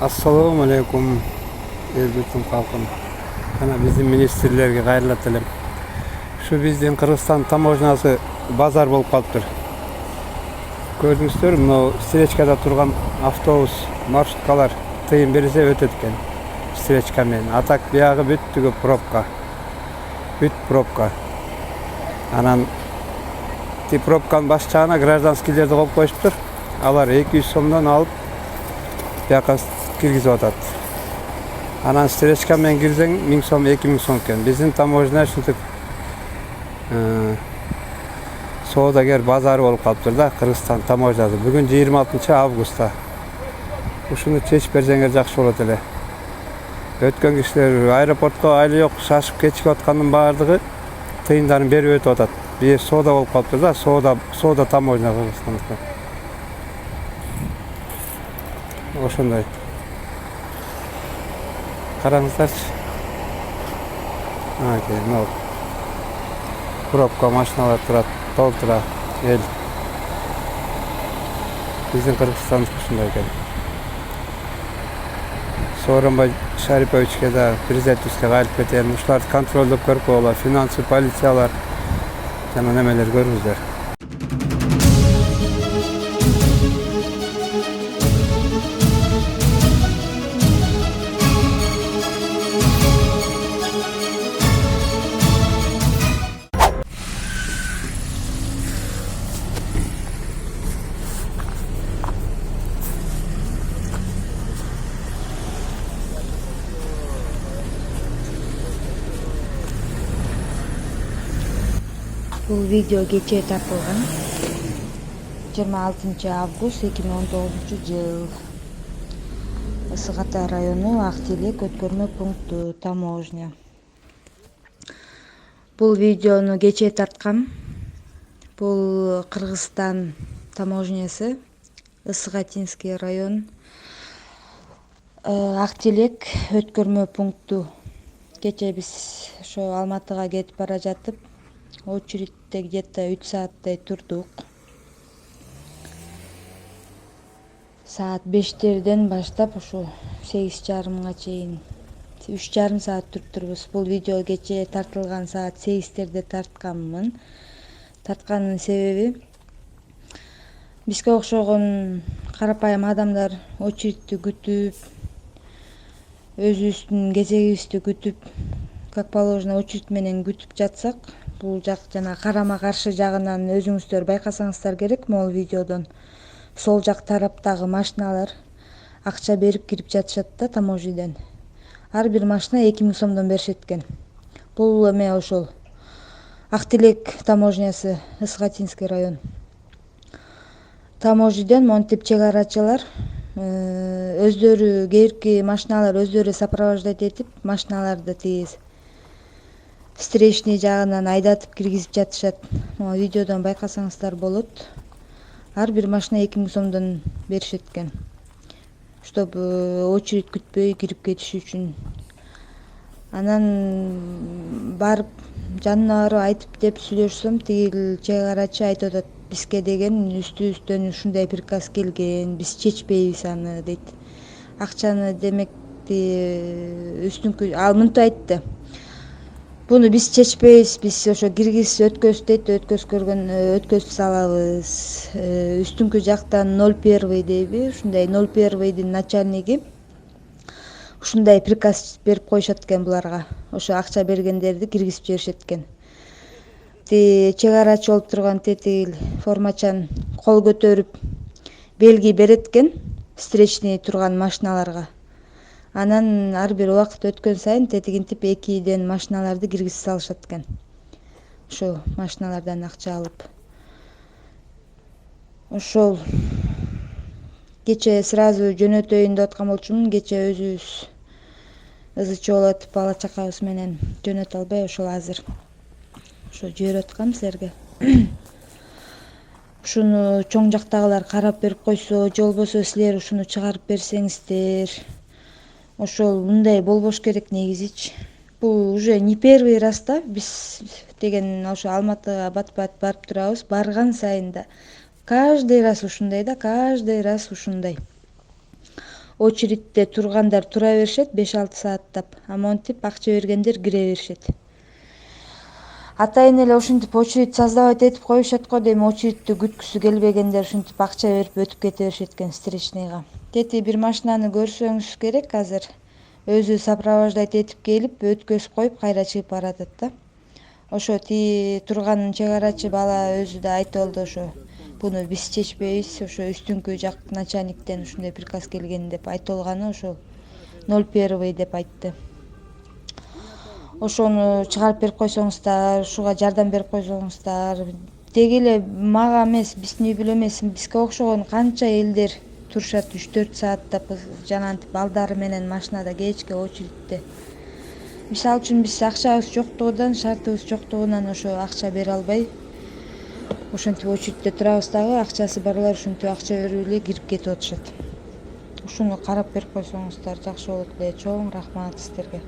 Assalamu alaikum bütün halkım. Ana bizim ministrlerge kayırlı tilem. Şu bizden Kırgızstan taможнасы bazar bolup kalıptır. Gördüңүздөр, мына Стречкада турган автобус, маршруткалар тыйын берсе өтөт экен. Стречка менен. А так биягы бүттүгү пробка. Бүт пробка. Анан пробканын баш жагына гражданскийлерди коюп коюшуптур. Алар 200 сомдон алып бияка киргизип атат. Анан Стречка менен кирсең 1000 сом, 2000 сом экен. Биздин таможня ушинтип соодагер базары болуп калыптыр да, Кыргызстан таможнясы. Бүгүн 26 августта. Ушуну чечип берсеңер жакшы болот эле. Өткөн кишилер аэропортко айлы жок шашып кетип аткандын баардыгы тыйындарын берип өтүп атат. Бир соода болуп калыптыр да, соода таможня Кыргызстандыкы. Ошондой. Караңыздарчы. Мына пробка машиналар турат, толтура эл. Биздин Кыргызстандык ушундай экен. Сооронбай Шариповичке да президентибизге кайрылып кетем. Ушуларды контролдоп көрүп койгула, финансы полициялар жана немелер көрүңүздөр. Бул видео кечээ тартылган. 26 август 2019 жыл. Ысык Ата району Актелек өткөрмө пункту таможня. Бул видеону кечээ тарткам. Бул Кыргызстан таможнясы, Ысык-Атинский район, Актелек өткөрмө пункту. Кечээ биз ошо Алматыга кетип бара жатып, очередьте где-то 3 сааттай турдук. Саат 5-терден баштап ошо 8:30га чейин 3,5 саат туруптурбуз. Бул видео кечээ тартылган саат 8-терде тартканмын. Тартканын себеби бизге окшогон карапайым адамдар очередти күтүп, өзүбүздүн кезегибизди күтүп, как положено очередь менен күтүп жатсак, бул жак жана карама каршы жагынан өзүңүздөр байкасаңыздар керек. Могул видеодон сол жак тараптагы машиналар акча берип кирип жатышат да таможняден. Ар бир машина 2000 сомдон беришет экен. Бул эме ошол Актелек таможнясы, Ысык-Атинский район. Таможняден монтип чек арачылар өздөрү, кээирки машиналар өздөрү сопровождать этип, машиналарды тиги встречный жагынан айдатып киргизип жатышат. Видеодон байкасаңыздар болот. Ар бир машина 2000 сомдон беришет экен. Чтобы очередь күтпөй кирип кетиш үчүн. Анан барып жанына барып айтып деп сүйлөшсөм, тигил чек арачы айтып атат, бизге деген үстүбүздөн ушундай приказ келген, биз чечпейбиз аны дейт. Акчаны демекти үстүңкү ал мынтип айтты. Буну биз чечпейбиз, биз ошо киргиз өткөз дейт, өткөзүп салабыз. Үстүңкү жактан 01 дейби, ушундай 01дин начальниги ушундай приказ берип коюшат экен буларга. Ошо акча бергендерди киргизип жиберишет экен. Чек арачы болуп турган тетигил формачан кол көтөрүп белги берет экен встречный турган машиналарга. Анан ар бир убакыт өткөн сайын тетигинтип 2ден машиналарды киргизип салышат экен. Ошол машиналардан акча алып. Ошол кечээ сразу жөнөтөйүн деп аткан болчумун. Кечээ өзүбүз ызычы болуп атып, бала чакабыз менен жөнөтө албай, ошол азыр ошо жиберип аткам силерге. Ушуну чоң жактагылар карап берип койсо, же болбосо силер ушуну чыгарып берсеңиздер. Ошол мындай болбош керек негизичи. Бул уже не первый раз да биз деген ошо Алматыга бат-бат барып турабыз. Барган сайын да каждый раз ушундай. очередьте тургандар тура беришет 5-6 сааттап, а монтип акча бергендер кире беришет. Атайын эле ушинтип очередь создавать этип коюшат го дейм, очередти күткүсү келбегендер ушинтип акча берип өтүп кете беришет экен встречныйга. Тети бир машинаны көрсөңүз керек, азыр өзү сопровождать этип келип өткөзүп коюп кайра чыгып баратат да. Ошо тиги турган чек арачы бала өзү да айтып алды, ошо буну биз чечпейбиз, ошо үстүңкү жак начальниктен ушундай приказ келген деп айтып алганы ошол 01 деп айтты. Ошону чыгарып берип койсоңуздар, ушуга жардам берип койсоңуздар. Деги эле мага эмес, биздин үй бүлө эмес, бизге окшогон канча элдер турушат 3-4 сааттап жанагынтип балдары менен машинада кечке очередьте. Мисалы үчүн биз акчабыз жоктугунан, шартыбыз жоктугунан ошо акча бере албай ошентип очередьте турабыз дагы, акчасы барлар ушинтип акча берип эле кирип кетип атышат. Ушуну карап берип койсоңуздар жакшы болот эле. Чоң рахмат сиздерге.